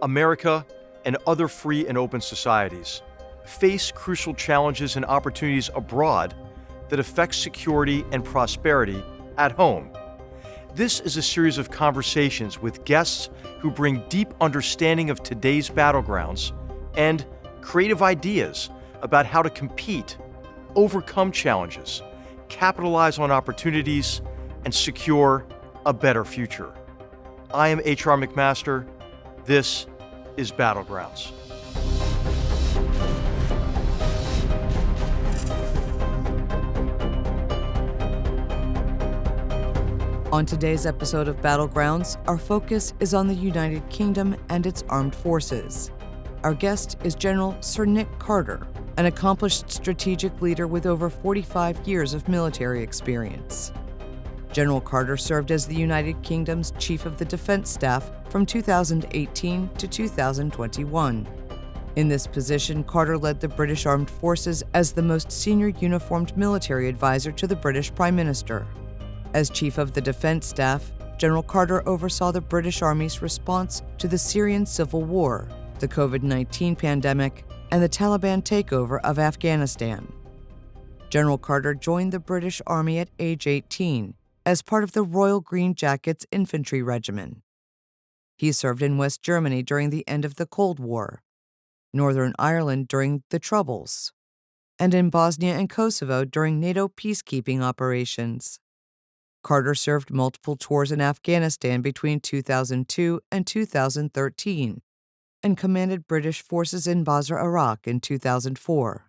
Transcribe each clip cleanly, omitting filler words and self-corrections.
America and other free and open societies face crucial challenges and opportunities abroad that affect security and prosperity at home. This is a series of conversations with guests who bring deep understanding of today's battlegrounds and creative ideas about how to compete, overcome challenges, capitalize on opportunities, and secure a better future. I am H.R. McMaster. This is Battlegrounds. On today's episode of Battlegrounds, our focus is on the United Kingdom and its armed forces. Our guest is General Sir Nick Carter, an accomplished strategic leader with over 45 years of military experience. General Carter served as the United Kingdom's Chief of the Defense Staff from 2018 to 2021. In this position, Carter led the British Armed Forces as the most senior uniformed military advisor to the British Prime Minister. As Chief of the Defense Staff, General Carter oversaw the British Army's response to the Syrian civil war, the COVID-19 pandemic, and the Taliban takeover of Afghanistan. General Carter joined the British Army at age 18 as part of the Royal Green Jackets Infantry Regiment. He served in West Germany during the end of the Cold War, Northern Ireland during the Troubles, and in Bosnia and Kosovo during NATO peacekeeping operations. Carter served multiple tours in Afghanistan between 2002 and 2013 and commanded British forces in Basra, Iraq in 2004.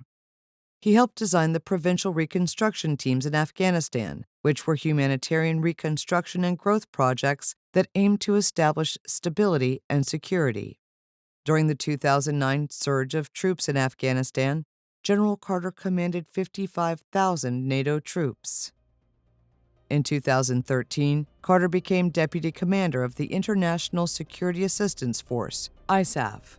He helped design the provincial reconstruction teams in Afghanistan, which were humanitarian reconstruction and growth projects that aimed to establish stability and security. During the 2009 surge of troops in Afghanistan, General Carter commanded 55,000 NATO troops. In 2013, Carter became Deputy Commander of the International Security Assistance Force, ISAF.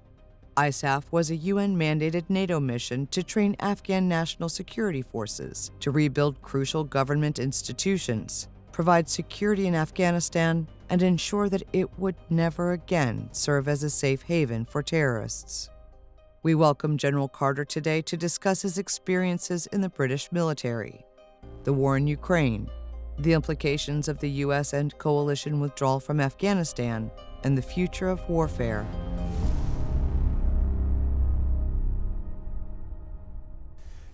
ISAF was a UN-mandated NATO mission to train Afghan national security forces to rebuild crucial government institutions, provide security in Afghanistan, and ensure that it would never again serve as a safe haven for terrorists. We welcome General Carter today to discuss his experiences in the British military, the war in Ukraine, the implications of the U.S. and coalition withdrawal from Afghanistan, and the future of warfare.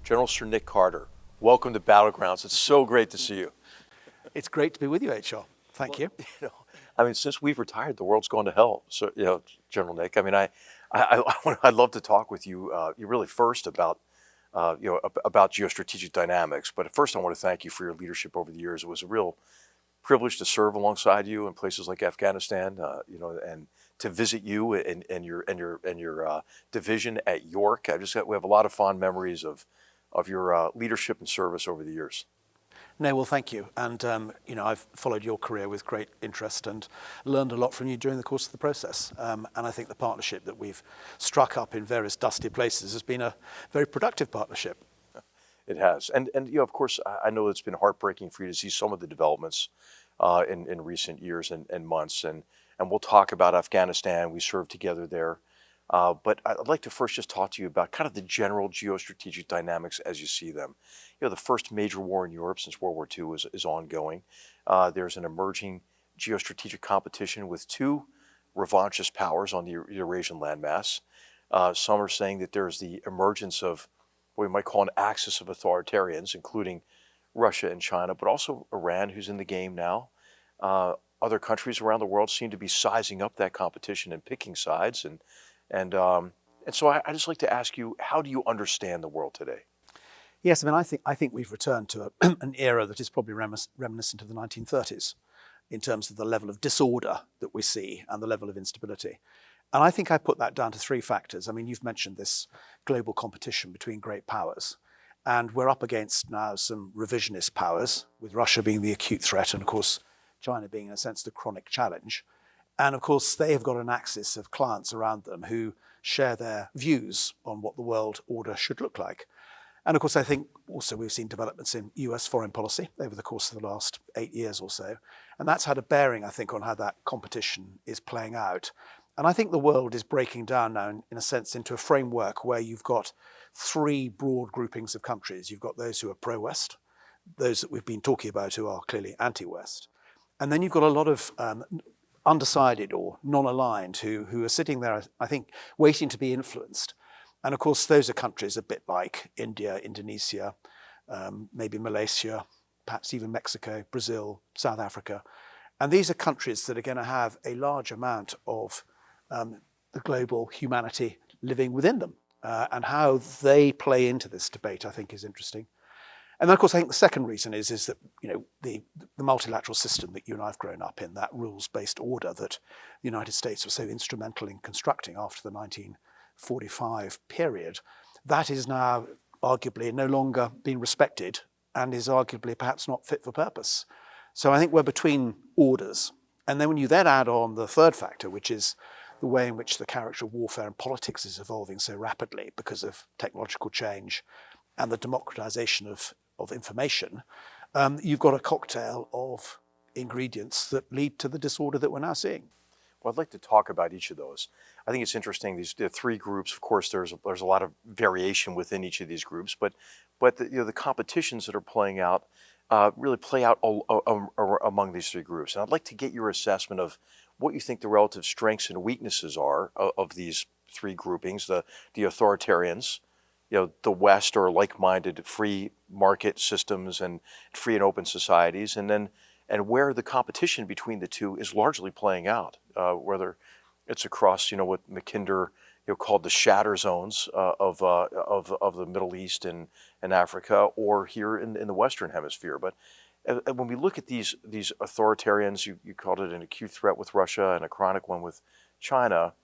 General Sir Nick Carter, welcome to Battlegrounds. It's so great to see you. It's great to be with you, HR. Thank you. Since we've retired, the world's gone to hell. So, General Nick, I'd love to talk with you. You really first about geostrategic dynamics. But first, I want to thank you for your leadership over the years. It was a real privilege to serve alongside you in places like Afghanistan, and to visit you and your division at York. We have a lot of fond memories of your leadership and service over the years. No, well, thank you. And, I've followed your career with great interest and learned a lot from you during the course of the process. And I think the partnership that we've struck up in various dusty places has been a very productive partnership. It has. And of course, I know it's been heartbreaking for you to see some of the developments in recent years and months. And we'll talk about Afghanistan. We served together there. But I'd like to first just talk to you about kind of the general geostrategic dynamics as you see them. The first major war in Europe since World War II is ongoing. There's an emerging geostrategic competition with two revanchist powers on the Eurasian landmass. Some are saying that there's the emergence of what we might call an axis of authoritarians, including Russia and China, but also Iran, who's in the game now. Other countries around the world seem to be sizing up that competition and picking sides. And so I just like to ask you, how do you understand the world today? Yes, I think we've returned to an era that is probably reminiscent of the 1930s in terms of the level of disorder that we see and the level of instability. And I think I put that down to three factors. You've mentioned this global competition between great powers. And we're up against now some revisionist powers, with Russia being the acute threat and, of course, China being, in a sense, the chronic challenge. And, of course, they have got an axis of clients around them who share their views on what the world order should look like. And of course, I think also we've seen developments in US foreign policy over the course of the last 8 years or so. And that's had a bearing, I think, on how that competition is playing out. And I think the world is breaking down now, in a sense, into a framework where you've got three broad groupings of countries. You've got those who are pro-West, those that we've been talking about who are clearly anti-West. And then you've got a lot of undecided or non-aligned who are sitting there, I think, waiting to be influenced. And of course, those are countries a bit like India, Indonesia, maybe Malaysia, perhaps even Mexico, Brazil, South Africa. And these are countries that are going to have a large amount of the global humanity living within them. And how they play into this debate, I think, is interesting. And then, of course, I think the second reason is that, you know, the multilateral system that you and I have grown up in, that rules-based order that the United States was so instrumental in constructing after the 1945 period, that is now arguably no longer being respected and is arguably perhaps not fit for purpose. So I think we're between orders. And then when you then add on the third factor, which is the way in which the character of warfare and politics is evolving so rapidly because of technological change and the democratization of information, you've got a cocktail of ingredients that lead to the disorder that we're now seeing. Well, I'd like to talk about each of those. I think it's interesting. The three groups, of course, there's a lot of variation within each of these groups, but the competitions that are playing out really play out among these three groups. And I'd like to get your assessment of what you think the relative strengths and weaknesses are of these three groupings: the authoritarians, the West, or like-minded free market systems and free and open societies, and where the competition between the two is largely playing out, whether it's across what Mackinder called the shatter zones of the Middle East and Africa, or here in the Western Hemisphere. But when we look at these authoritarians, you called it an acute threat with Russia and a chronic one with China.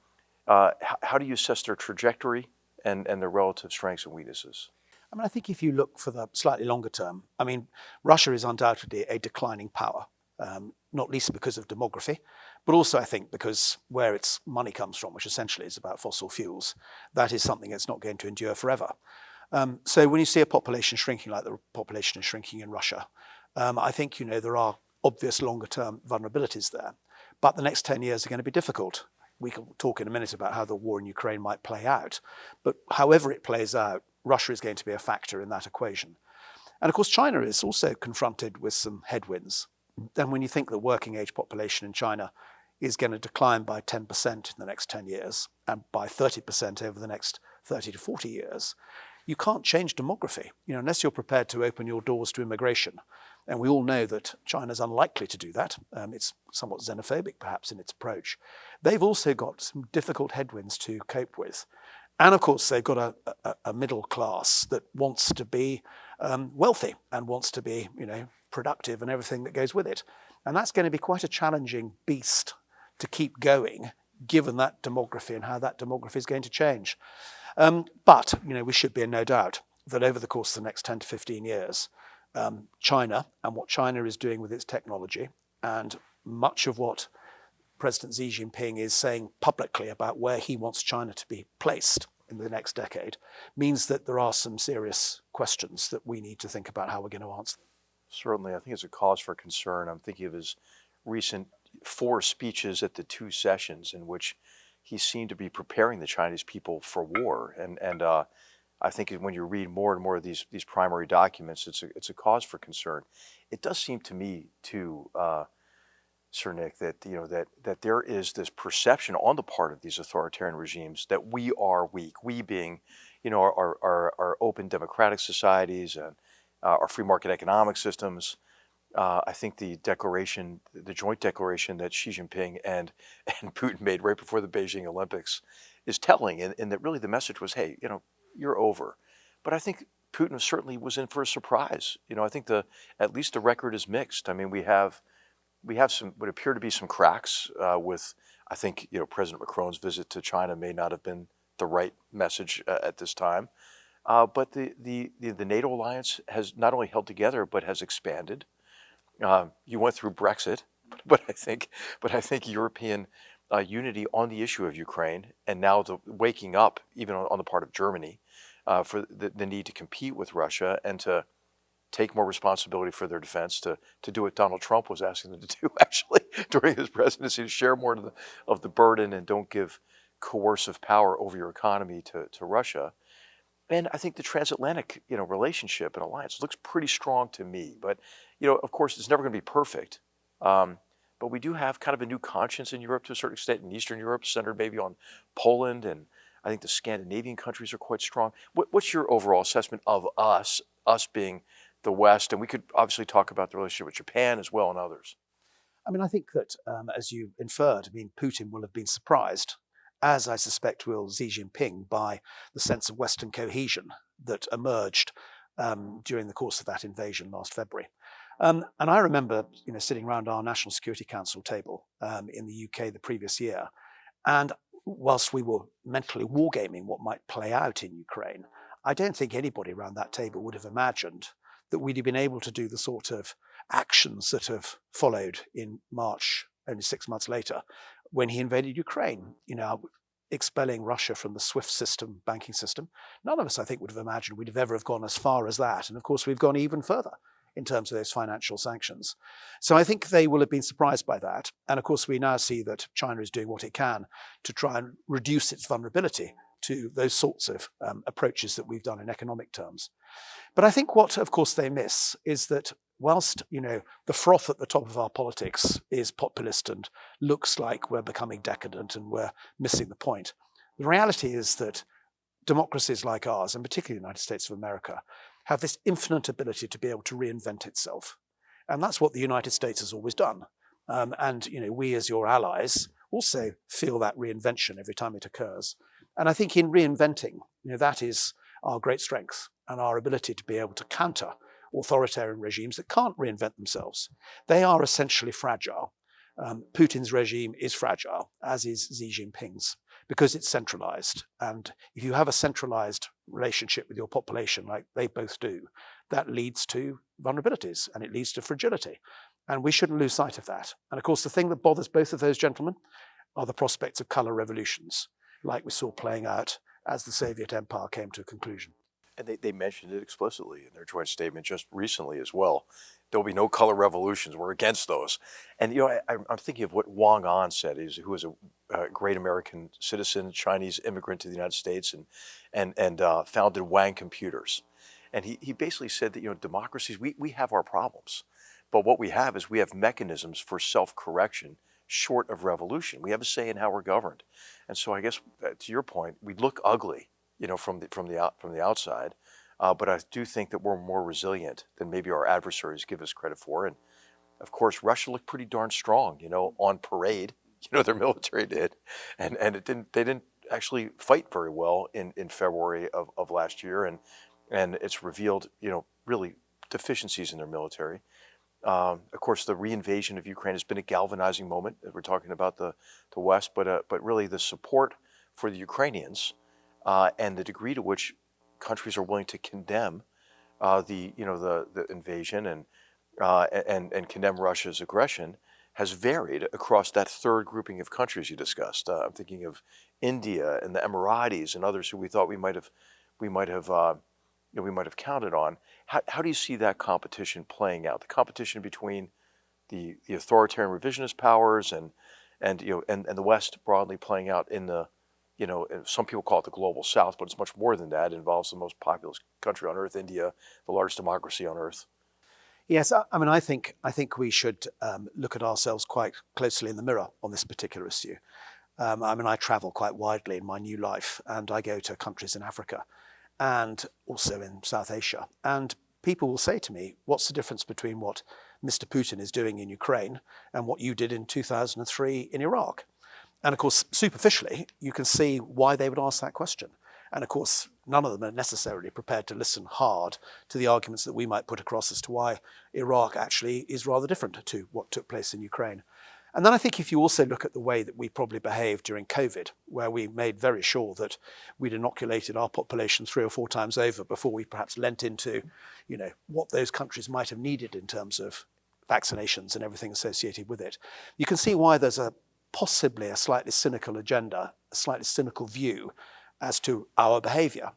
How do you assess their trajectory and their relative strengths and weaknesses? I mean, I think if you look for the slightly longer term, I mean, Russia is undoubtedly a declining power, not least because of demography, but also I think because where its money comes from, which essentially is about fossil fuels, that is something that's not going to endure forever. So when you see a population shrinking like the population is shrinking in Russia, I think, there are obvious longer term vulnerabilities there. But the next 10 years are going to be difficult. We can talk in a minute about how the war in Ukraine might play out. But however it plays out, Russia is going to be a factor in that equation. And of course, China is also confronted with some headwinds. And when you think the working age population in China is going to decline by 10% in the next 10 years and by 30% over the next 30 to 40 years, you can't change demography, unless you're prepared to open your doors to immigration. And we all know that China's unlikely to do that. It's somewhat xenophobic, perhaps, in its approach. They've also got some difficult headwinds to cope with. And of course, they've got a middle class that wants to be wealthy and wants to be, productive and everything that goes with it. And that's going to be quite a challenging beast to keep going, given that demography and how that demography is going to change. But we should be in no doubt that over the course of the next 10 to 15 years, China and what China is doing with its technology, and much of what President Xi Jinping is saying publicly about where he wants China to be placed in the next decade, means that there are some serious questions that we need to think about how we're going to answer. Certainly, I think it's a cause for concern. I'm thinking of his recent 4 speeches at the 2 sessions in which he seemed to be preparing the Chinese people for war. And I think when you read more and more of these primary documents, it's a cause for concern. It does seem to me, too, Sir Nick, that that there is this perception on the part of these authoritarian regimes that we are weak. We being, our open democratic societies and our free market economic systems. I think the joint declaration that Xi Jinping and Putin made right before the Beijing Olympics is telling, in that really the message was, hey, you're over. But I think Putin certainly was in for a surprise. I think at least the record is mixed. I mean, we have some what appear to be some cracks with, I think, President Macron's visit to China may not have been the right message at this time. But the NATO alliance has not only held together but has expanded. You went through Brexit, but I think European unity on the issue of Ukraine, and now the waking up, even on the part of Germany, for the need to compete with Russia and to take more responsibility for their defense, to do what Donald Trump was asking them to do actually during his presidency, to share more of the burden and don't give coercive power over your economy to Russia. And I think the transatlantic, relationship and alliance looks pretty strong to me. But, of course, it's never going to be perfect. But we do have kind of a new conscience in Europe to a certain extent, in Eastern Europe, centered maybe on Poland, and I think the Scandinavian countries are quite strong. What's your overall assessment of us being the West? And we could obviously talk about the relationship with Japan as well and others. I mean, I think that, as you inferred, Putin will have been surprised, as I suspect will Xi Jinping, by the sense of Western cohesion that emerged during the course of that invasion last February. And I remember, sitting around our National Security Council table in the UK the previous year, and whilst we were mentally wargaming what might play out in Ukraine, I don't think anybody around that table would have imagined that we'd have been able to do the sort of actions that have followed in March, only 6 months later, when he invaded Ukraine, expelling Russia from the SWIFT system, banking system. None of us, I think, would have imagined we'd have ever have gone as far as that. And of course, we've gone even further in terms of those financial sanctions. So I think they will have been surprised by that. And of course, we now see that China is doing what it can to try and reduce its vulnerability to those sorts of approaches that we've done in economic terms. But I think what, of course, they miss is that whilst, the froth at the top of our politics is populist and looks like we're becoming decadent and we're missing the point, the reality is that democracies like ours, and particularly the United States of America, have this infinite ability to be able to reinvent itself. And that's what the United States has always done. And we as your allies also feel that reinvention every time it occurs. And I think in reinventing, that is our great strength and our ability to be able to counter authoritarian regimes that can't reinvent themselves. They are essentially fragile. Putin's regime is fragile, as is Xi Jinping's, because it's centralized. And if you have a centralized relationship with your population, like they both do, that leads to vulnerabilities and it leads to fragility. And we shouldn't lose sight of that. And of course, the thing that bothers both of those gentlemen are the prospects of color revolutions, like we saw playing out as the Soviet Empire came to a conclusion. And they mentioned it explicitly in their joint statement just recently as well. There'll be no color revolutions. We're against those. And I'm thinking of what Wang An said, who was a great American citizen, Chinese immigrant to the United States, and founded Wang Computers. And he basically said that democracies, we have our problems, but what we have is we have mechanisms for self-correction short of revolution. We have a say in how we're governed. And so I guess to your point, we look ugly, from the outside. But I do think that we're more resilient than maybe our adversaries give us credit for. And of course, Russia looked pretty darn strong, on parade, their military did. And they didn't actually fight very well in February of last year. And it's revealed, really deficiencies in their military. Of course, the reinvasion of Ukraine has been a galvanizing moment. We're talking about the West, but really the support for the Ukrainians and the degree to which countries are willing to condemn the invasion and condemn Russia's aggression has varied across that third grouping of countries you discussed. I'm thinking of India and the Emiratis and others who we thought we might have counted on. How do you see that competition playing out? The competition between the authoritarian revisionist powers and the West broadly playing out in the some people call it the global South, but it's much more than that. It involves the most populous country on earth, India, the largest democracy on earth. Yes, I think we should look at ourselves quite closely in the mirror on this particular issue. I travel quite widely in my new life, and I go to countries in Africa and also in South Asia. And people will say to me, what's the difference between what Mr. Putin is doing in Ukraine and what you did in 2003 in Iraq? And of course, superficially, you can see why they would ask that question. And of course, none of them are necessarily prepared to listen hard to the arguments that we might put across as to why Iraq actually is rather different to what took place in Ukraine. And then I think if you also look at the way that we probably behaved during COVID, where we made very sure that we'd inoculated our population 3 or 4 times over before we perhaps lent into, what those countries might have needed in terms of vaccinations and everything associated with it, you can see why there's possibly a slightly cynical agenda, a slightly cynical view as to our behavior.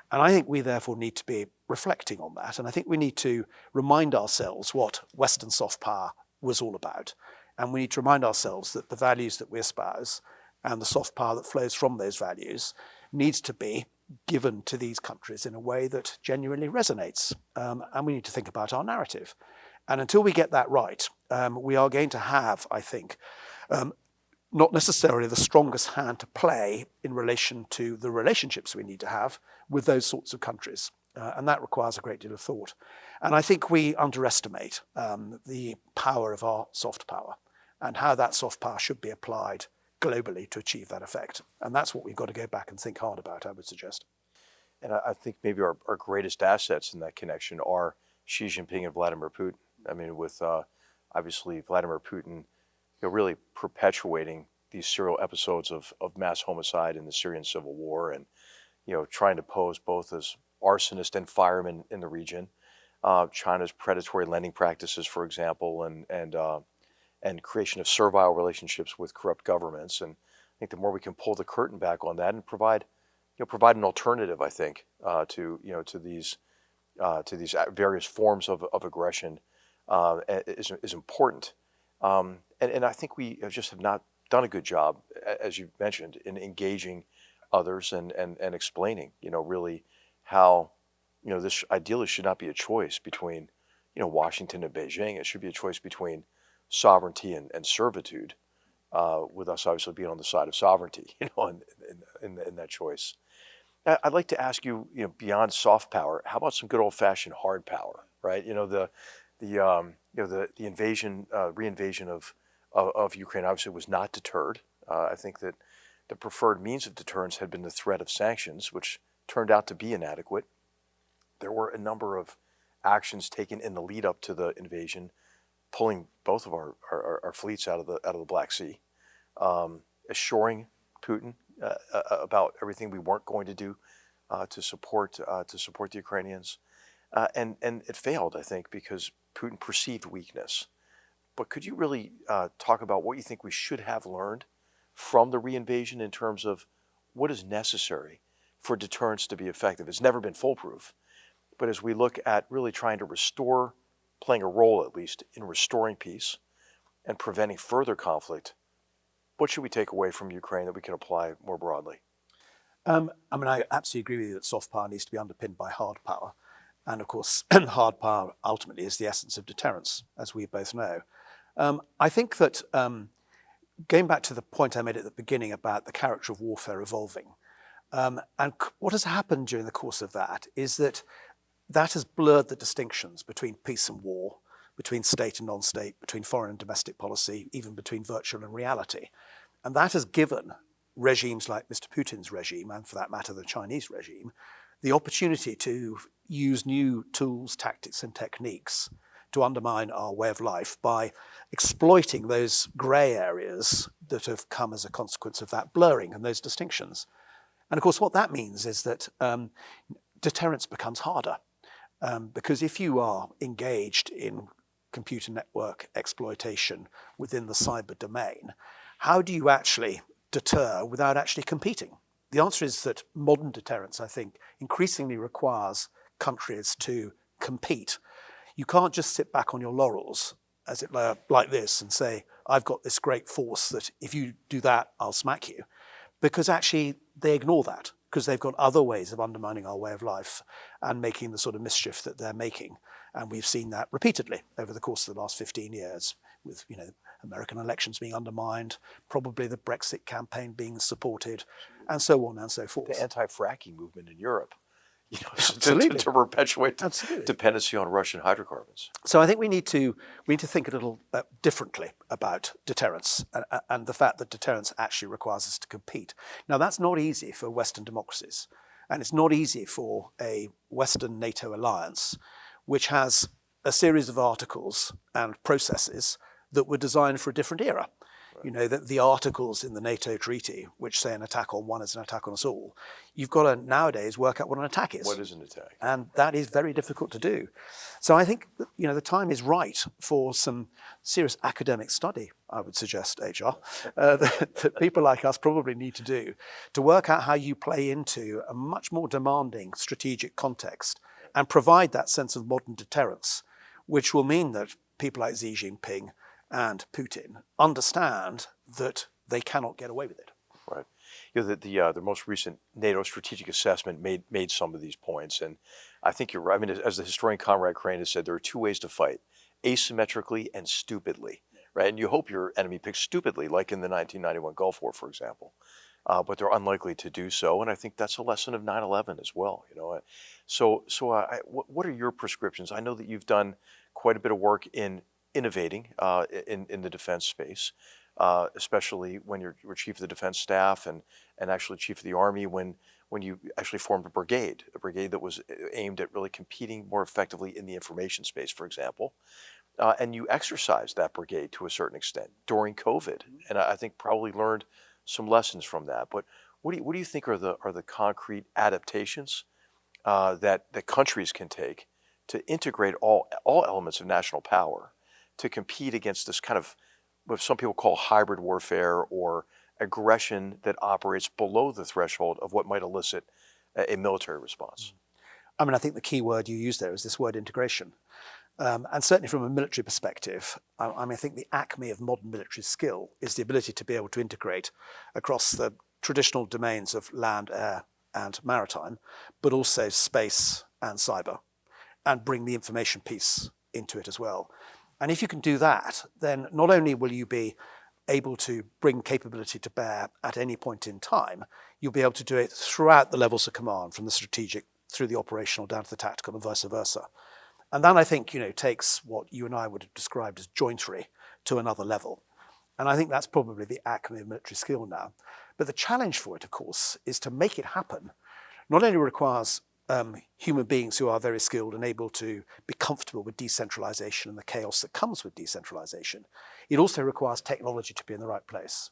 And I think we therefore need to be reflecting on that. And I think we need to remind ourselves what Western soft power was all about. And we need to remind ourselves that the values that we espouse and the soft power that flows from those values needs to be given to these countries in a way that genuinely resonates. And we need to think about our narrative. And until we get that right, we are going to have, I think, not necessarily the strongest hand to play in relation to the relationships we need to have with those sorts of countries. And that requires a great deal of thought. And I think we underestimate the power of our soft power and how that soft power should be applied globally to achieve that effect. And that's what we've got to go back and think hard about, I would suggest. And I think maybe our greatest assets in that connection are Xi Jinping and Vladimir Putin. I mean, with obviously Vladimir Putin, really perpetuating these serial episodes of mass homicide in the Syrian civil war, and trying to pose both as arsonist and fireman in the region. China's predatory lending practices, for example, and creation of servile relationships with corrupt governments. And I think the more we can pull the curtain back on that and provide an alternative, I think, to these various forms of aggression is important. And I think we just have not done a good job, as you mentioned, in engaging others and explaining, really how, this ideally should not be a choice between, Washington and Beijing. It should be a choice between sovereignty and servitude, with us obviously being on the side of sovereignty, in that choice. I'd like to ask you, beyond soft power, how about some good old-fashioned hard power, right? The invasion, reinvasion of Ukraine obviously was not deterred. I think that the preferred means of deterrence had been the threat of sanctions, which turned out to be inadequate. There were a number of actions taken in the lead up to the invasion, pulling both of our fleets out of the Black Sea, assuring Putin about everything we weren't going to do to support the Ukrainians, and it failed, I think, because Putin perceived weakness. But could you really talk about what you think we should have learned from the reinvasion in terms of what is necessary for deterrence to be effective? It's never been foolproof, but as we look at really trying to restore, playing a role at least in restoring peace and preventing further conflict, what should we take away from Ukraine that we can apply more broadly? I absolutely agree with you that soft power needs to be underpinned by hard power. And of course, hard power ultimately is the essence of deterrence, as we both know. I think that going back to the point I made at the beginning about the character of warfare evolving, and what has happened during the course of that is that has blurred the distinctions between peace and war, between state and non-state, between foreign and domestic policy, even between virtual and reality. And that has given regimes like Mr. Putin's regime, and for that matter, the Chinese regime, the opportunity to use new tools, tactics, and techniques to undermine our way of life by exploiting those grey areas that have come as a consequence of that blurring and those distinctions. And of course, what that means is that deterrence becomes harder, because if you are engaged in computer network exploitation within the cyber domain, how do you actually deter without actually competing? The answer is that modern deterrence, I think, increasingly requires countries to compete. You can't just sit back on your laurels, as it were, like this and say, I've got this great force that if you do that, I'll smack you. Because actually they ignore that, because they've got other ways of undermining our way of life and making the sort of mischief that they're making. And we've seen that repeatedly over the course of the last 15 years with, American elections being undermined, probably the Brexit campaign being supported, and so on and so forth. The anti-fracking movement in Europe, Absolutely. to perpetuate Absolutely. dependency on Russian hydrocarbons. So I think we need to think a little differently about deterrence and the fact that deterrence actually requires us to compete. Now, that's not easy for Western democracies, and it's not easy for a Western NATO alliance, which has a series of articles and processes that were designed for a different era. Right. The articles in the NATO treaty, which say an attack on one is an attack on us all, you've got to nowadays work out what an attack is. What is an attack? And that is very difficult to do. So I think, the time is right for some serious academic study, I would suggest, HR, that people like us probably need to do to work out how you play into a much more demanding strategic context and provide that sense of modern deterrence, which will mean that people like Xi Jinping and Putin understand that they cannot get away with it. Right. The most recent NATO strategic assessment made some of these points, and I think you're right. I mean, as the historian Conrad Crane has said, there are two ways to fight: asymmetrically and stupidly. Right, and you hope your enemy picks stupidly, like in the 1991 Gulf War, for example. But they're unlikely to do so, and I think that's a lesson of 9/11 as well. What are your prescriptions? I know that you've done quite a bit of work in innovating in the defense space, especially when you're chief of the defense staff and actually chief of the army when you actually formed a brigade that was aimed at really competing more effectively in the information space, for example. And you exercised that brigade to a certain extent during COVID, and I think probably learned some lessons from that. But what do you think are the concrete adaptations that countries can take to integrate all elements of national power to compete against this kind of what some people call hybrid warfare or aggression that operates below the threshold of what might elicit a military response? I mean, I think the key word you used there is this word integration. And certainly from a military perspective, I think the acme of modern military skill is the ability to be able to integrate across the traditional domains of land, air, and maritime, but also space and cyber, and bring the information piece into it as well. And if you can do that, then not only will you be able to bring capability to bear at any point in time, you'll be able to do it throughout the levels of command, from the strategic through the operational down to the tactical and vice versa. And that, I think, takes what you and I would have described as jointery to another level. And I think that's probably the acme of military skill now. But the challenge for it, of course, is to make it happen. Not only requires human beings who are very skilled and able to be comfortable with decentralization and the chaos that comes with decentralization, it also requires technology to be in the right place.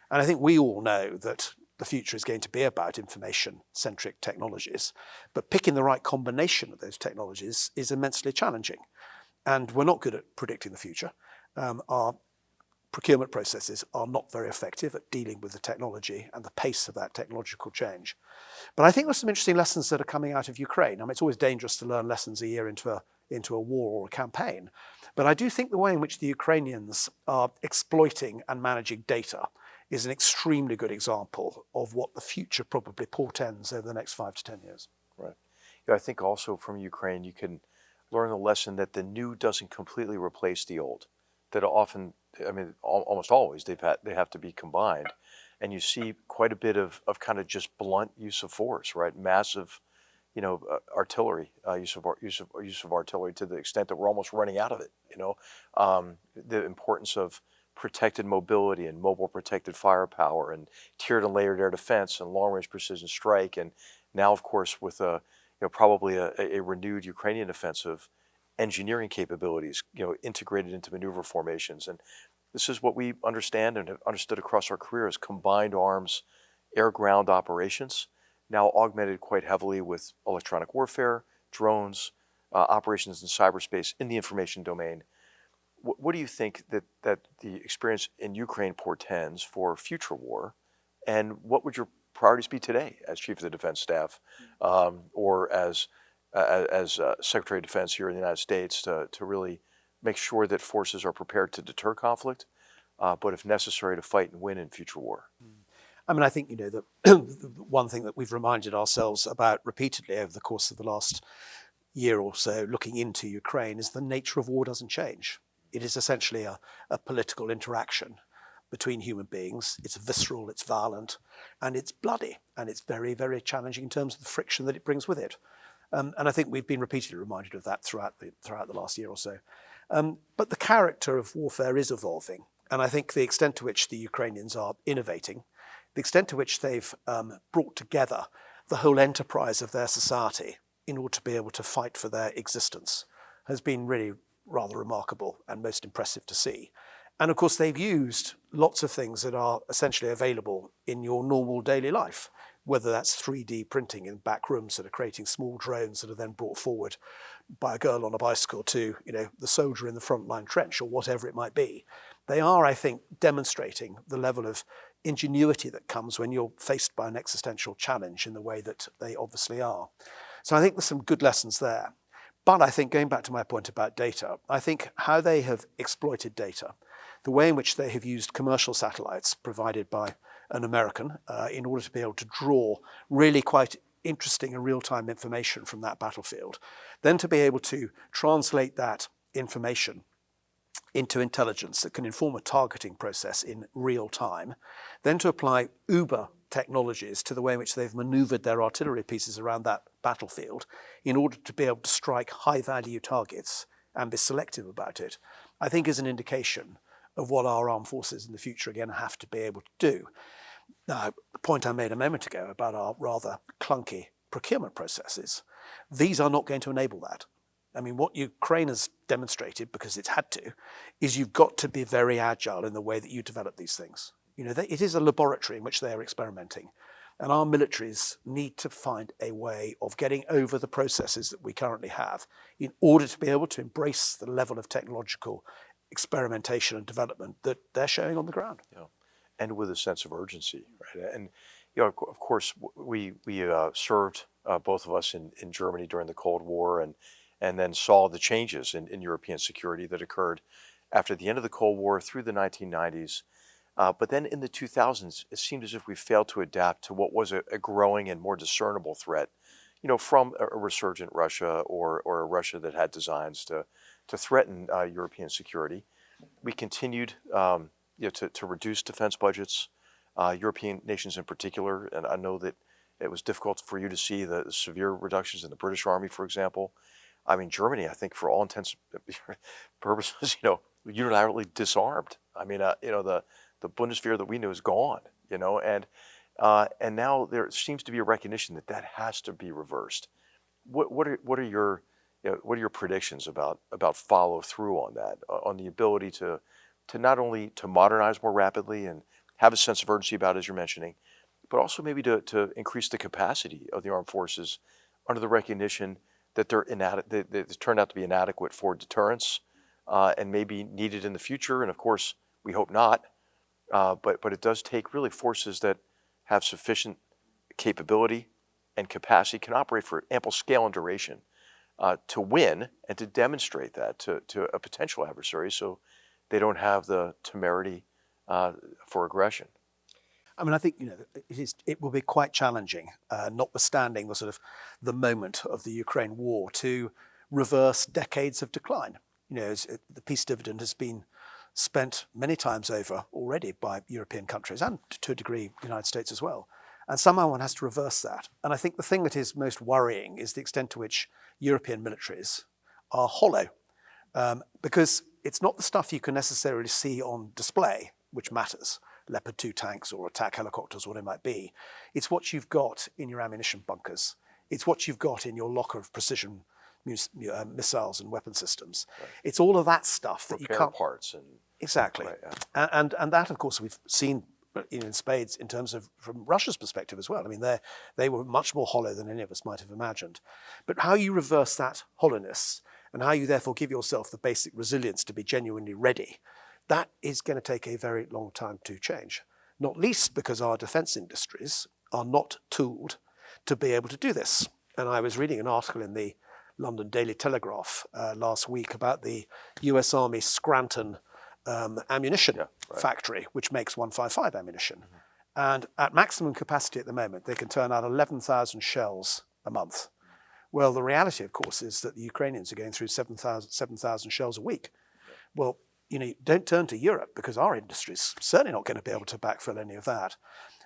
And I think we all know that the future is going to be about information-centric technologies, but picking the right combination of those technologies is immensely challenging. And we're not good at predicting the future. Our procurement processes are not very effective at dealing with the technology and the pace of that technological change. But I think there's some interesting lessons that are coming out of Ukraine. I mean, it's always dangerous to learn lessons a year into a war or a campaign. But I do think the way in which the Ukrainians are exploiting and managing data is an extremely good example of what the future probably portends over the next 5 to 10 years. Right. Yeah, I think also from Ukraine you can learn the lesson that the new doesn't completely replace the old. That often, I mean, almost always they have to be combined, and you see quite a bit of kind of just blunt use of force, right? Massive, artillery use of artillery to the extent that we're almost running out of it. The importance of protected mobility and mobile protected firepower and tiered and layered air defense and long-range precision strike, and now, of course, with probably a renewed Ukrainian offensive, engineering capabilities, integrated into maneuver formations. And this is what we understand and have understood across our career as combined arms, air-ground operations, now augmented quite heavily with electronic warfare, drones, operations in cyberspace in the information domain. What do you think that the experience in Ukraine portends for future war, and what would your priorities be today as Chief of the Defense Staff, or as Secretary of Defense here in the United States to really make sure that forces are prepared to deter conflict, but if necessary to fight and win in future war? I mean, I think, the one thing that we've reminded ourselves about repeatedly over the course of the last year or so, looking into Ukraine, is the nature of war doesn't change. It is essentially a political interaction between human beings. It's visceral, it's violent, and it's bloody, and it's very, very challenging in terms of the friction that it brings with it. And I think we've been repeatedly reminded of that throughout the last year or so. But the character of warfare is evolving, and I think the extent to which the Ukrainians are innovating, the extent to which they've brought together the whole enterprise of their society in order to be able to fight for their existence has been really rather remarkable and most impressive to see. And of course, they've used lots of things that are essentially available in your normal daily life, whether that's 3D printing in back rooms that are creating small drones that are then brought forward by a girl on a bicycle to, the soldier in the frontline trench or whatever it might be. They are, I think, demonstrating the level of ingenuity that comes when you're faced by an existential challenge in the way that they obviously are. So I think there's some good lessons there. But I think, going back to my point about data, I think how they have exploited data, the way in which they have used commercial satellites provided by an American in order to be able to draw really quite interesting and real-time information from that battlefield, then to be able to translate that information into intelligence that can inform a targeting process in real time, then to apply uber technologies to the way in which they've maneuvered their artillery pieces around that battlefield in order to be able to strike high-value targets and be selective about it, I think is an indication of what our armed forces in the future again have to be able to do. Now, the point I made a moment ago about our rather clunky procurement processes, these are not going to enable that. I mean, what Ukraine has demonstrated, because it's had to, is you've got to be very agile in the way that you develop these things. It is a laboratory in which they are experimenting. And our militaries need to find a way of getting over the processes that we currently have in order to be able to embrace the level of technological experimentation and development that they're showing on the ground. Yeah. And with a sense of urgency, right? And of course, we served, both of us, in Germany during the Cold War, and then saw the changes in European security that occurred after the end of the Cold War through the 1990s. But then in the 2000s, it seemed as if we failed to adapt to what was a growing and more discernible threat, from a resurgent Russia or a Russia that had designs to threaten European security. We continued to reduce defense budgets, European nations in particular. And I know that it was difficult for you to see the severe reductions in the British Army, for example. I mean, Germany, I think, for all intents and purposes, unilaterally disarmed. I mean, the Bundeswehr that we knew is gone, and now there seems to be a recognition that has to be reversed. What are your predictions about follow through on that, on the ability to not only to modernize more rapidly and have a sense of urgency about it, as you're mentioning, but also maybe to increase the capacity of the armed forces under the recognition that they turned out to be inadequate for deterrence and maybe needed in the future, and of course we hope not. But it does take really forces that have sufficient capability and capacity, can operate for ample scale and duration to win and to demonstrate that to a potential adversary, so they don't have the temerity for aggression. I mean, I think it will be quite challenging, notwithstanding the moment of the Ukraine war, to reverse decades of decline. The peace dividend has been spent many times over already by European countries, and to a degree the United States as well. And somehow one has to reverse that. And I think the thing that is most worrying is the extent to which European militaries are hollow, because it's not the stuff you can necessarily see on display which matters, Leopard 2 tanks or attack helicopters, what it might be. It's what you've got in your ammunition bunkers. It's what you've got in your locker of precision missiles and weapon systems. Right. It's all of that stuff that you can't. Parts and exactly, right, yeah. and that, of course, we've seen in spades in terms of from Russia's perspective as well. I mean, they were much more hollow than any of us might have imagined. But how you reverse that hollowness and how you therefore give yourself the basic resilience to be genuinely ready, that is going to take a very long time to change. Not least because our defence industries are not tooled to be able to do this. And I was reading an article in the London Daily Telegraph last week about the US Army Scranton ammunition factory, which makes 155 ammunition. Mm-hmm. And at maximum capacity at the moment, they can turn out 11,000 shells a month. Well, the reality, of course, is that the Ukrainians are going through 7,000 shells a week. Well, don't turn to Europe, because our industry's certainly not going to be able to backfill any of that.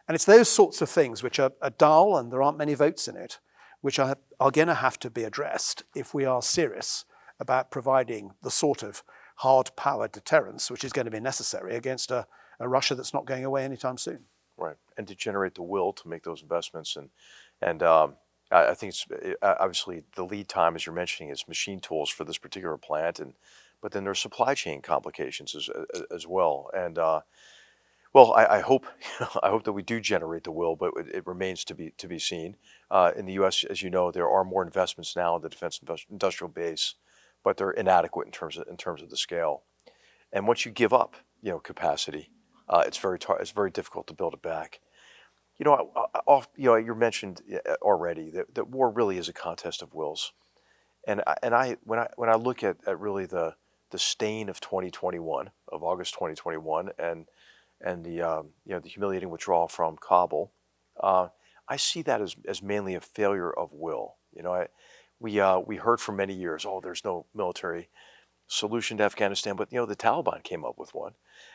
And it's those sorts of things which are dull, and there aren't many votes in it, which are going to have to be addressed if we are serious about providing the sort of hard power deterrence which is going to be necessary against a Russia that's not going away anytime soon. Right, and to generate the will to make those investments. And I think it's obviously the lead time, as you're mentioning, is machine tools for this particular plant, but then there's supply chain complications as well. And well, I hope that we do generate the will, but it remains to be seen. In the U.S., as you know, there are more investments now in the defense industrial base, but they're inadequate in terms of the scale. And once you give up, capacity, it's very difficult to build it back. You mentioned already that war really is a contest of wills, and when I look at really the stain of 2021, of August 2021, and the humiliating withdrawal from Kabul, uh, I see that as mainly a failure of will. We heard for many years, oh, there's no military solution to Afghanistan, but the Taliban came up with one,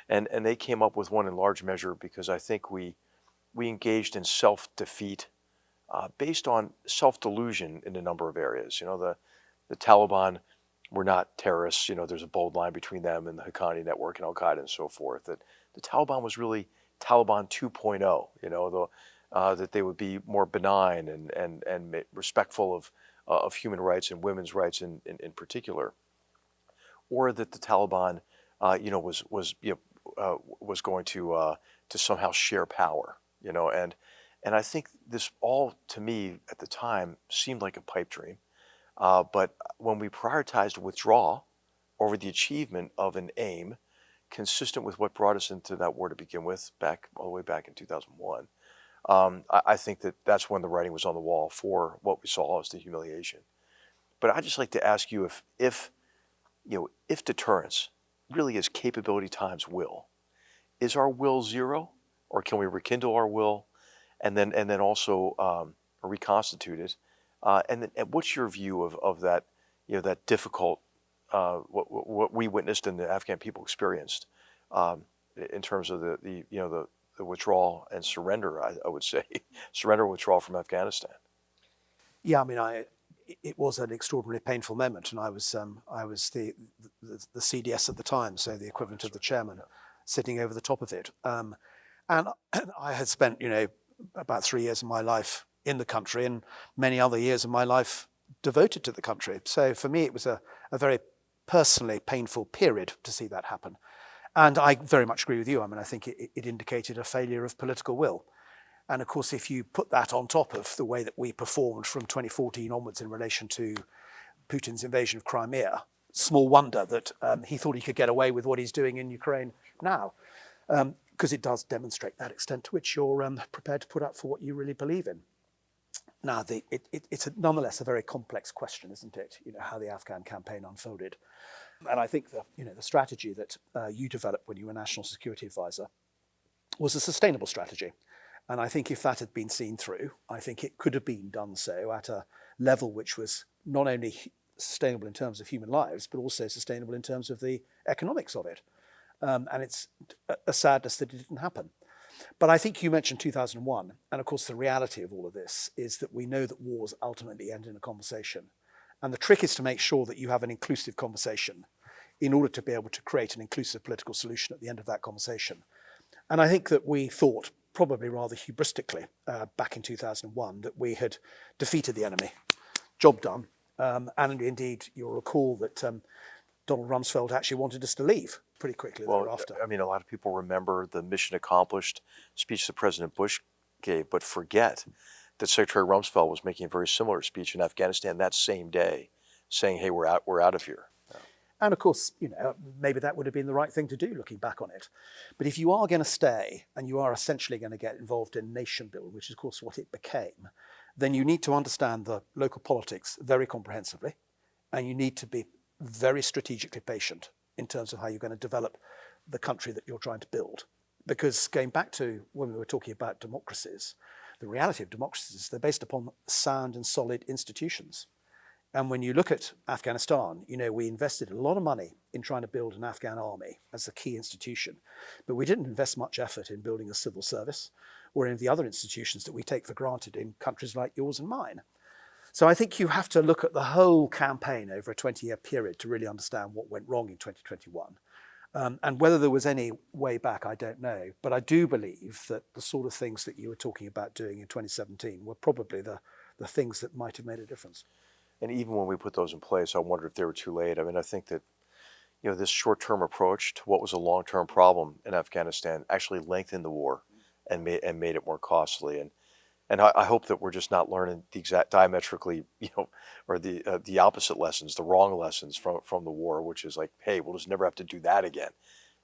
and they came up with one in large measure because I think we engaged in self-defeat based on self-delusion in a number of areas. The Taliban were not terrorists. There's a bold line between them and the Haqqani network and Al Qaeda and so forth. That the Taliban was really Taliban 2.0. That they would be more benign and respectful of human rights and women's rights in particular, or that the Taliban, was going to somehow share power. And I think this all, to me, at the time, seemed like a pipe dream. But when we prioritized withdrawal over the achievement of an aim consistent with what brought us into that war to begin with, all the way back in 2001, I think that's when the writing was on the wall for what we saw as the humiliation. But I'd just like to ask you if deterrence really is capability times will, is our will zero, or can we rekindle our will, and then also reconstitute it? And what's your view of that? That difficult, what we witnessed and the Afghan people experienced, in terms of the withdrawal and surrender. I would say surrender, withdrawal from Afghanistan. Yeah, I mean, it was an extraordinarily painful moment, and I was the CDS at the time, so the equivalent of the chairman, sitting over the top of it. And I had spent, about 3 years of my life in the country, and many other years of my life devoted to the country. So for me, it was a very personally painful period to see that happen. And I very much agree with you. I mean, I think it indicated a failure of political will. And of course, if you put that on top of the way that we performed from 2014 onwards in relation to Putin's invasion of Crimea, small wonder that he thought he could get away with what he's doing in Ukraine now. Because it does demonstrate that extent to which you're prepared to put up for what you really believe in. Now, it's nonetheless a very complex question, isn't it? How the Afghan campaign unfolded. And I think the strategy that you developed when you were National Security Advisor was a sustainable strategy. And I think if that had been seen through, I think it could have been done so at a level which was not only sustainable in terms of human lives, but also sustainable in terms of the economics of it. And it's a sadness that it didn't happen. But I think you mentioned 2001. And of course, the reality of all of this is that we know that wars ultimately end in a conversation. And the trick is to make sure that you have an inclusive conversation in order to be able to create an inclusive political solution at the end of that conversation. And I think that we thought, probably rather hubristically, back in 2001, that we had defeated the enemy. Job done. And indeed, you'll recall that Donald Rumsfeld actually wanted us to leave pretty quickly thereafter. I mean, a lot of people remember the mission accomplished speech that President Bush gave, but forget that Secretary Rumsfeld was making a very similar speech in Afghanistan that same day, saying, "Hey, we're out of here." And of course, maybe that would have been the right thing to do, looking back on it. But if you are going to stay and you are essentially going to get involved in nation build, which is of course what it became, then you need to understand the local politics very comprehensively, and you need to be very strategically patient in terms of how you're going to develop the country that you're trying to build. Because going back to when we were talking about democracies, the reality of democracies is they're based upon sound and solid institutions. And when you look at Afghanistan, we invested a lot of money in trying to build an Afghan army as a key institution, but we didn't invest much effort in building a civil service or any of the other institutions that we take for granted in countries like yours and mine. So I think you have to look at the whole campaign over a 20-year period to really understand what went wrong in 2021. And whether there was any way back, I don't know. But I do believe that the sort of things that you were talking about doing in 2017 were probably the things that might have made a difference. And even when we put those in place, I wondered if they were too late. I mean, I think that this short-term approach to what was a long-term problem in Afghanistan actually lengthened the war and made it more costly. And I hope that we're just not learning the exact diametrically, or the opposite lessons, the wrong lessons from the war, which is like, hey, we'll just never have to do that again.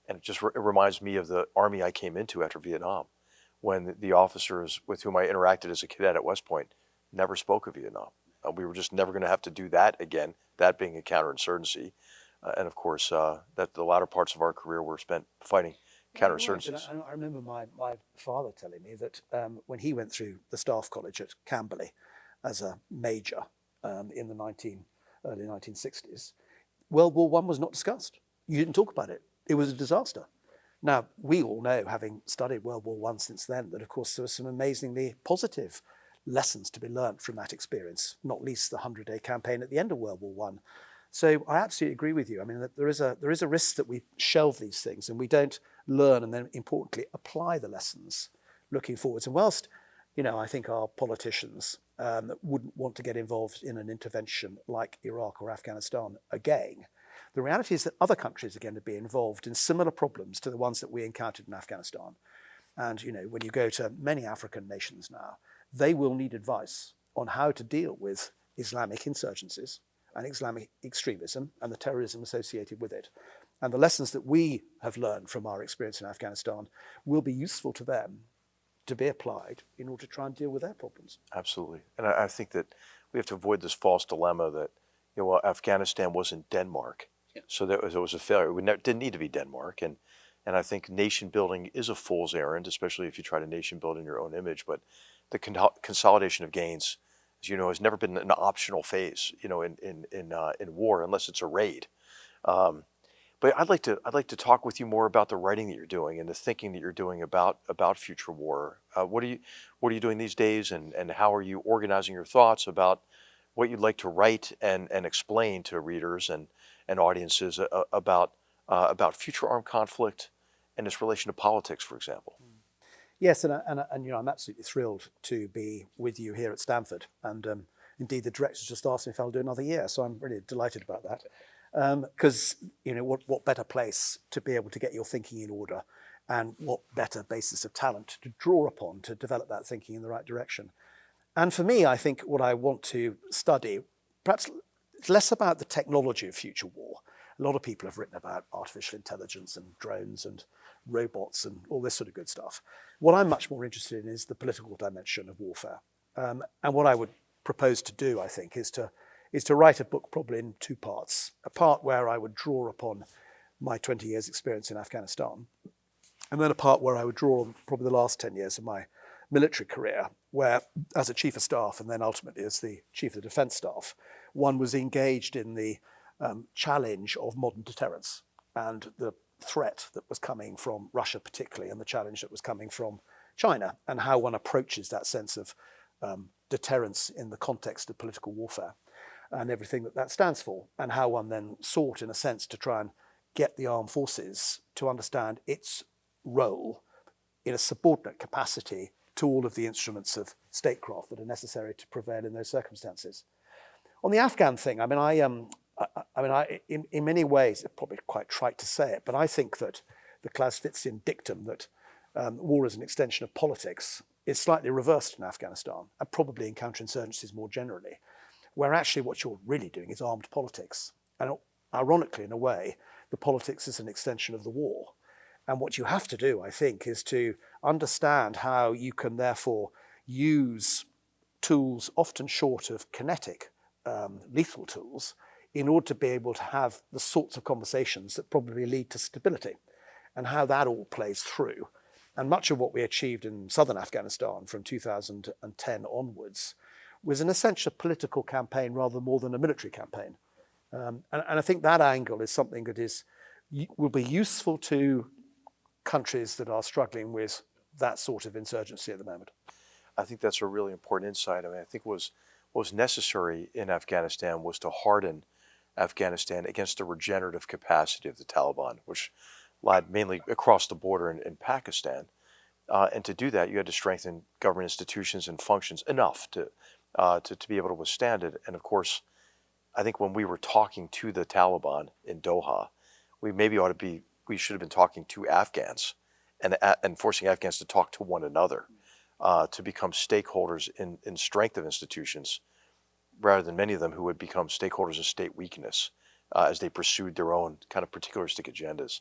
And it reminds me of the army I came into after Vietnam, when the officers with whom I interacted as a cadet at West Point never spoke of Vietnam. We were just never going to have to do that again, that being a counterinsurgency. And of course, that the latter parts of our career were spent fighting counterinsurgencies. Right. I remember my father telling me that when he went through the Staff College at Camberley as a major in the early 1960s, World War I was not discussed. You didn't talk about it. It was a disaster. Now, we all know, having studied World War I since then, that of course there were some amazingly positive lessons to be learnt from that experience, not least the 100-day campaign at the end of World War I. So I absolutely agree with you. I mean, that there is a risk that we shelve these things and we don't learn and then, importantly, apply the lessons looking forwards. And whilst, I think our politicians wouldn't want to get involved in an intervention like Iraq or Afghanistan again, the reality is that other countries are going to be involved in similar problems to the ones that we encountered in Afghanistan. And, when you go to many African nations now, they will need advice on how to deal with Islamic insurgencies and Islamic extremism and the terrorism associated with it. And the lessons that we have learned from our experience in Afghanistan will be useful to them to be applied in order to try and deal with their problems. Absolutely. And I think that we have to avoid this false dilemma that, Afghanistan wasn't Denmark. Yeah. So there was a failure. It didn't need to be Denmark. And I think nation building is a fool's errand, especially if you try to nation build in your own image. But the consolidation of gains, as you know, has never been an optional phase, in war, unless it's a raid. But I'd like to talk with you more about the writing that you're doing and the thinking that you're doing about future war. What are you doing these days, and how are you organizing your thoughts about what you'd like to write and explain to readers and audiences about future armed conflict and its relation to politics, for example? Yes, and I'm absolutely thrilled to be with you here at Stanford. And indeed, the director's just asked me if I'll do another year, so I'm really delighted about that. Because what better place to be able to get your thinking in order, and what better basis of talent to draw upon to develop that thinking in the right direction. And for me, I think what I want to study, perhaps it's less about the technology of future war. A lot of people have written about artificial intelligence and drones and robots and all this sort of good stuff. What I'm much more interested in is the political dimension of warfare. And what I would propose to do, I think, is to write a book probably in two parts. A part where I would draw upon my 20 years experience in Afghanistan, and then a part where I would draw on probably the last 10 years of my military career, where as a chief of staff and then ultimately as the chief of the defense staff, one was engaged in the challenge of modern deterrence and the threat that was coming from Russia particularly, and the challenge that was coming from China, and how one approaches that sense of deterrence in the context of political warfare and everything that stands for, and how one then sought, in a sense, to try and get the armed forces to understand its role in a subordinate capacity to all of the instruments of statecraft that are necessary to prevail in those circumstances. On the Afghan thing, in many ways, it's probably quite trite to say it, but I think that the Clausewitzian dictum that war is an extension of politics is slightly reversed in Afghanistan, and probably in counterinsurgencies more generally, where actually what you're really doing is armed politics. And ironically, in a way, the politics is an extension of the war. And what you have to do, I think, is to understand how you can therefore use tools often short of kinetic, lethal tools, in order to be able to have the sorts of conversations that probably lead to stability, and how that all plays through. And much of what we achieved in southern Afghanistan from 2010 onwards was an essential political campaign rather more than a military campaign. And I think that angle is something that will be useful to countries that are struggling with that sort of insurgency at the moment. I think that's a really important insight. I think what was necessary in Afghanistan was to harden Afghanistan against the regenerative capacity of the Taliban, which lied mainly across the border in Pakistan. And to do that, you had to strengthen government institutions and functions enough to be able to withstand it. And of course, I think when we were talking to the Taliban in Doha, we should have been talking to Afghans and forcing Afghans to talk to one another, to become stakeholders in strength of institutions, rather than many of them who would become stakeholders of state weakness as they pursued their own kind of particularistic agendas.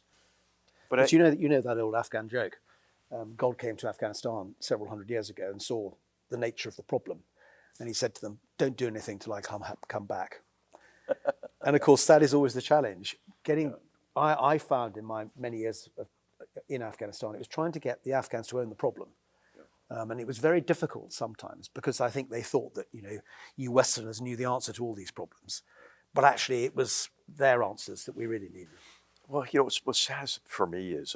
But you know that old Afghan joke God came to Afghanistan several hundred years ago and saw the nature of the problem. And he said to them, don't do anything till I come back. And of course, that is always the challenge. I found in my many years in Afghanistan, it was trying to get the Afghans to own the problem. And it was very difficult sometimes because I think they thought that, you Westerners knew the answer to all these problems. But actually, it was their answers that we really needed. Well, what's sad for me is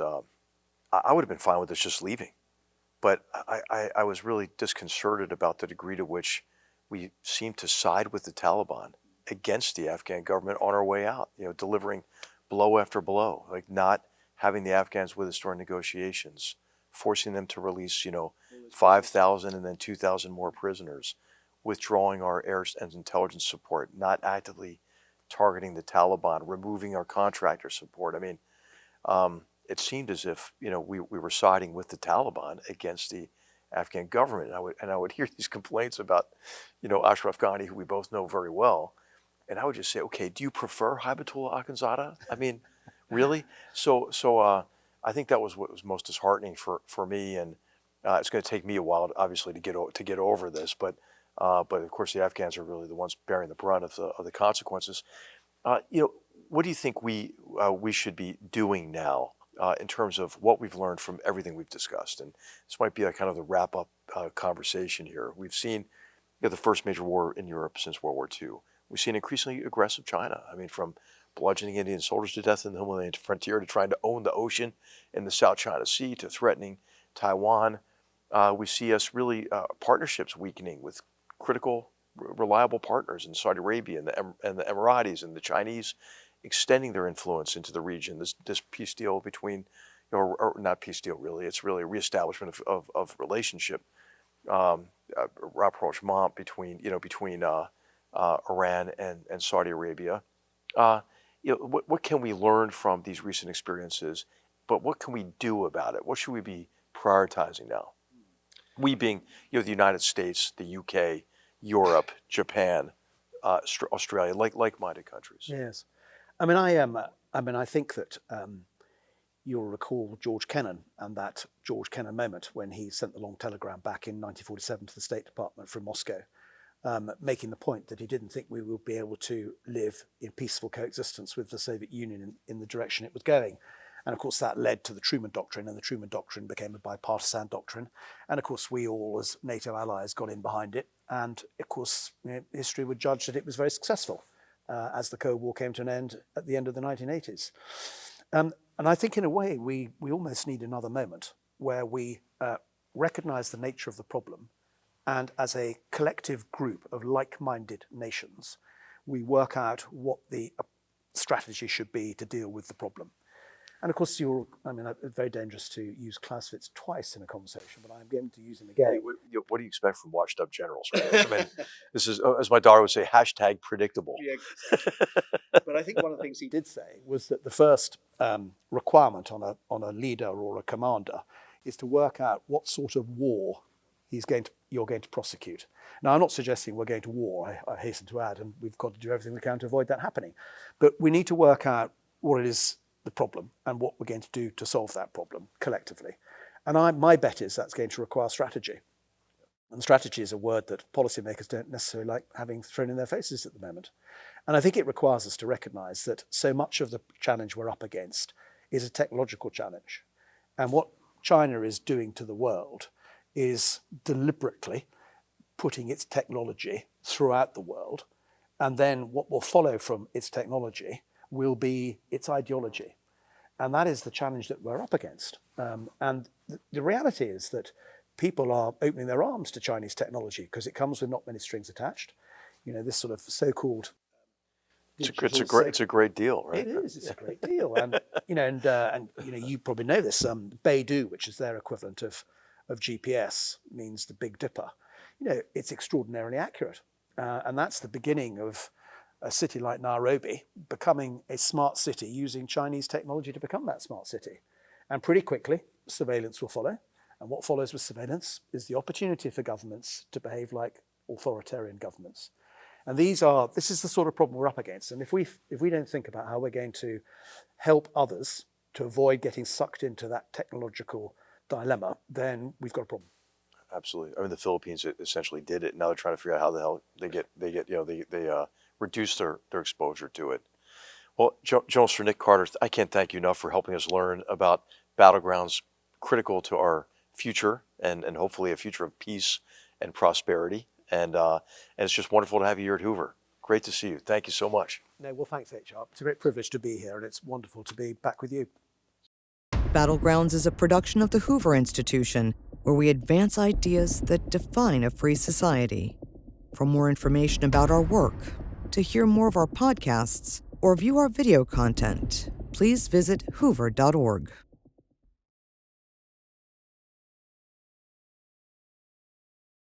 I would have been fine with us just leaving. But I was really disconcerted about the degree to which we seemed to side with the Taliban against the Afghan government on our way out, delivering blow after blow, like not having the Afghans with us during negotiations, forcing them to release, 5,000 and then 2,000 more prisoners, withdrawing our air and intelligence support, not actively targeting the Taliban, removing our contractor support. I mean, it seemed as if we were siding with the Taliban against the Afghan government. And I would hear these complaints about Ashraf Ghani, who we both know very well, and I would just say, okay, do you prefer Hibatullah Akhundzada? I mean, really? So I think that was what was most disheartening for me, and it's going to take me a while, obviously, to get over this. But of course, the Afghans are really the ones bearing the brunt of the consequences. What do you think we should be doing now in terms of what we've learned from everything we've discussed? And this might be a kind of the wrap-up conversation here. We've seen the first major war in Europe since World War II. We've seen increasingly aggressive China. I mean, from bludgeoning Indian soldiers to death in the Himalayan frontier to trying to own the ocean in the South China Sea to threatening Taiwan. We see us really partnerships weakening with critical, reliable partners in Saudi Arabia and the Emiratis and the Chinese extending their influence into the region. This peace deal between, or not peace deal really, it's really a reestablishment of relationship, rapprochement between Iran and Saudi Arabia. What can we learn from these recent experiences? But what can we do about it? What should we be prioritizing now? We being, the United States, the UK, Europe, Japan, Australia, like-minded countries. Yes, I think that you'll recall George Kennan and that George Kennan moment when he sent the long telegram back in 1947 to the State Department from Moscow, making the point that he didn't think we would be able to live in peaceful coexistence with the Soviet Union in the direction it was going. And of course, that led to the Truman Doctrine, and the Truman Doctrine became a bipartisan doctrine. And of course, we all, as NATO allies, got in behind it. And of course, history would judge that it was very successful as the Cold War came to an end at the end of the 1980s. And I think, in a way, we almost need another moment where we recognize the nature of the problem. And as a collective group of like-minded nations, we work out what the strategy should be to deal with the problem. And of course, it's very dangerous to use Clausewitz twice in a conversation, but I'm going to use him again. What do you expect from washed up generals? Right? I mean, this is, as my daughter would say, hashtag predictable. Yeah, but I think one of the things he did say was that the first requirement on a leader or a commander is to work out what sort of war you're going to prosecute. Now, I'm not suggesting we're going to war, I hasten to add, and we've got to do everything we can to avoid that happening. But we need to work out what it is, the problem, and what we're going to do to solve that problem collectively. And my bet is that's going to require strategy. And strategy is a word that policymakers don't necessarily like having thrown in their faces at the moment. And I think it requires us to recognize that so much of the challenge we're up against is a technological challenge. And what China is doing to the world is deliberately putting its technology throughout the world. And then what will follow from its technology will be its ideology. And that is the challenge that we're up against. And the reality is that people are opening their arms to Chinese technology because it comes with not many strings attached. This sort of so-called it's a great deal, right? It is. It's a great deal, and you probably know this. Beidou, which is their equivalent of GPS, means the Big Dipper. It's extraordinarily accurate, and that's the beginning of a city like Nairobi becoming a smart city using Chinese technology to become that smart city. And pretty quickly, surveillance will follow. And what follows with surveillance is the opportunity for governments to behave like authoritarian governments. And this is the sort of problem we're up against. And if we don't think about how we're going to help others to avoid getting sucked into that technological dilemma, then we've got a problem. Absolutely. I mean, the Philippines essentially did it. Now they're trying to figure out how the hell they reduce their exposure to it. Well, General Sir Nick Carter, I can't thank you enough for helping us learn about battlegrounds critical to our future and hopefully a future of peace and prosperity. And it's just wonderful to have you here at Hoover. Great to see you. Thank you so much. No, well, thanks, HR. It's a great privilege to be here, and it's wonderful to be back with you. Battlegrounds is a production of the Hoover Institution, where we advance ideas that define a free society. For more information about our work, to hear more of our podcasts, or view our video content, please visit hoover.org.